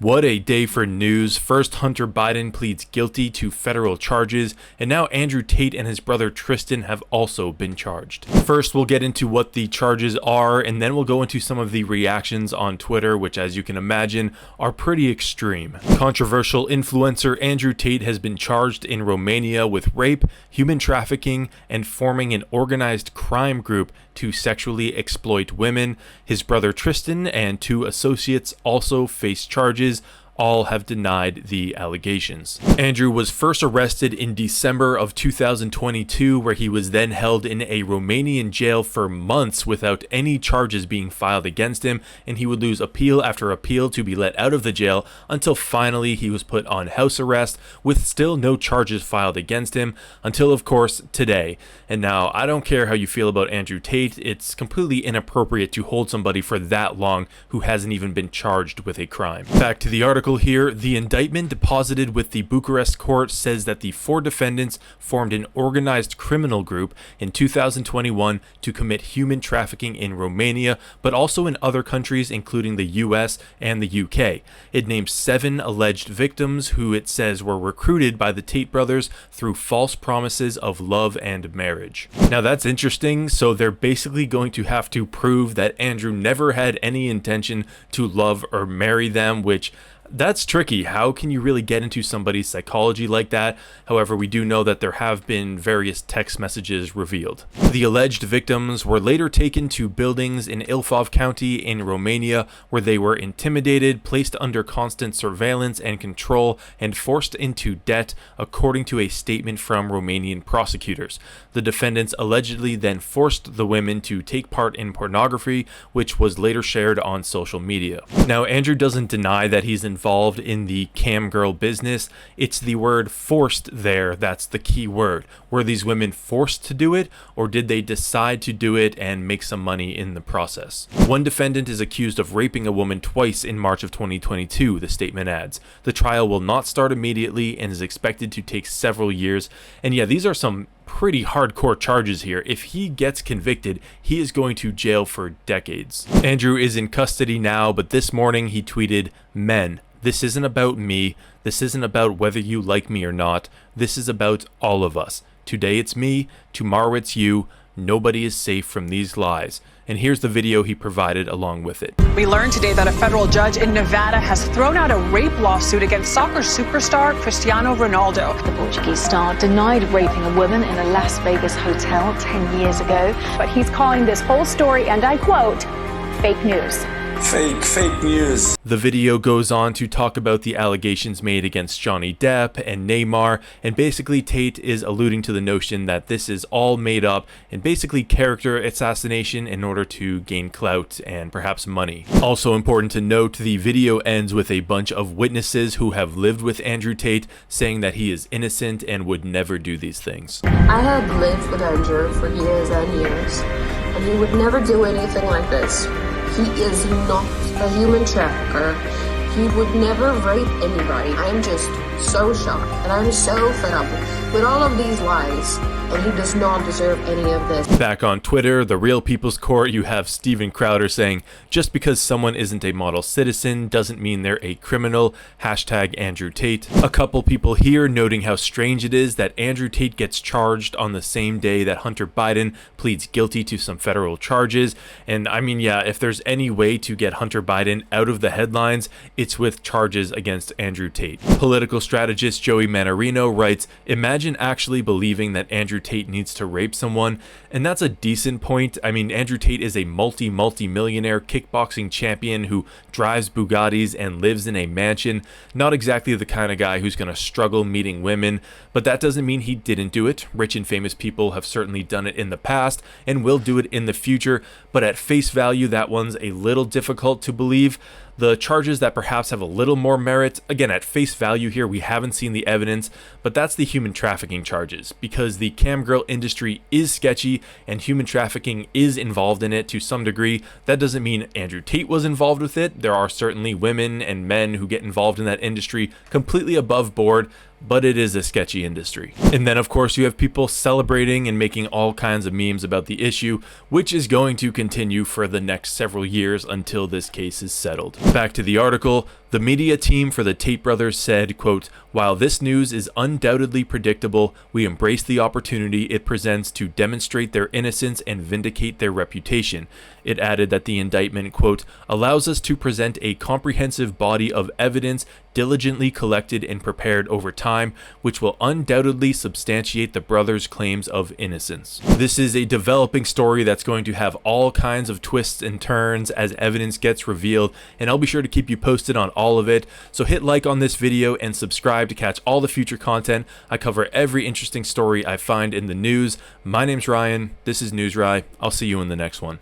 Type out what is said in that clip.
What a day for news. First, Hunter Biden pleads guilty to federal charges, and now Andrew Tate and his brother Tristan have also been charged. First, we'll get into what the charges are, and then we'll go into some of the reactions on Twitter, which, as you can imagine, are pretty extreme. Controversial influencer Andrew Tate has been charged in Romania with rape, human trafficking, and forming an organized crime group to sexually exploit women. His brother Tristan and 2 associates also face charges. All have denied the allegations. Andrew was first arrested in December of 2022, where he was then held in a Romanian jail for months without any charges being filed against him, and he would lose appeal after appeal to be let out of the jail until finally he was put on house arrest with still no charges filed against him until, of course, today. And now, I don't care how you feel about Andrew Tate, it's completely inappropriate to hold somebody for that long who hasn't even been charged with a crime. Back to the article here. The indictment deposited with the Bucharest court says that the 4 defendants formed an organized criminal group in 2021 to commit human trafficking in Romania, but also in other countries including the US and the UK. It names 7 alleged victims who it says were recruited by the Tate brothers through false promises of love and marriage. Now that's interesting. So they're basically going to have to prove that Andrew never had any intention to love or marry them, which that's tricky. How can you really get into somebody's psychology like that? However, we do know that there have been various text messages revealed. The alleged victims were later taken to buildings in Ilfov County in Romania, where they were intimidated, placed under constant surveillance and control, and forced into debt, according to a statement from Romanian prosecutors. The defendants allegedly then forced the women to take part in pornography, which was later shared on social media. Now, Andrew doesn't deny that he's involved in the cam girl business. It's the word forced there that's the key word. Were these women forced to do it, or did they decide to do it and make some money in the process? One defendant is accused of raping a woman twice in March of 2022, the statement adds. The trial will not start immediately and is expected to take several years. And yeah, these are some pretty hardcore charges here. If he gets convicted, he is going to jail for decades. Andrew is in custody now, but this morning he tweeted, "Men, this isn't about me. This isn't about whether you like me or not. This is about all of us. Today it's me, tomorrow it's you. Nobody is safe from these lies." And here's the video he provided along with it. We learned today that a federal judge in Nevada has thrown out a rape lawsuit against soccer superstar Cristiano Ronaldo. The Portuguese star denied raping a woman in a Las Vegas hotel 10 years ago, but he's calling this whole story, and I quote, fake news. Fake news. The video goes on to talk about the allegations made against Johnny Depp and Neymar, and basically Tate is alluding to the notion that this is all made up and basically character assassination in order to gain clout and perhaps money. Also important to note, the video ends with a bunch of witnesses who have lived with Andrew Tate saying that he is innocent and would never do these things. I had lived with Andrew for years and years, and he would never do anything like this. He is not a human trafficker. He would never rape anybody. I am just so shocked, and I'm so fed up with all of these lies, and he does not deserve any of this. Back on Twitter, the Real People's Court, you have Steven Crowder saying, "Just because someone isn't a model citizen doesn't mean they're a criminal. Hashtag Andrew Tate." A couple people here noting how strange it is that Andrew Tate gets charged on the same day that Hunter Biden pleads guilty to some federal charges. And I mean, yeah, if there's any way to get Hunter Biden out of the headlines, it's with charges against Andrew Tate. Political strategist Joey Manarino writes, "Imagine actually believing that Andrew Tate needs to rape someone." And that's a decent point. I mean, Andrew Tate is a multi-millionaire kickboxing champion who drives Bugattis and lives in a mansion. Not exactly the kind of guy who's going to struggle meeting women, but that doesn't mean he didn't do it. Rich and famous people have certainly done it in the past and will do it in the future, but at face value, that one's a little difficult to believe. The charges that perhaps have a little more merit, again, at face value here, we haven't seen the evidence, but that's the human trafficking charges, because the cam girl industry is sketchy and human trafficking is involved in it to some degree. That doesn't mean Andrew Tate was involved with it. There are certainly women and men who get involved in that industry completely above board, but it is a sketchy industry. And then of course you have people celebrating and making all kinds of memes about the issue, which is going to continue for the next several years until this case is settled. Back to the article. The media team for the Tate brothers said, quote, "While this news is undoubtedly predictable, we embrace the opportunity it presents to demonstrate their innocence and vindicate their reputation." It added that the indictment, quote, "allows us to present a comprehensive body of evidence diligently collected and prepared over time, which will undoubtedly substantiate the brothers' claims of innocence." This is a developing story that's going to have all kinds of twists and turns as evidence gets revealed, and I'll be sure to keep you posted on all of it. So hit like on this video and subscribe to catch all the future content. I cover every interesting story I find in the news. My name's Ryan. This is News Rye. I'll see you in the next one.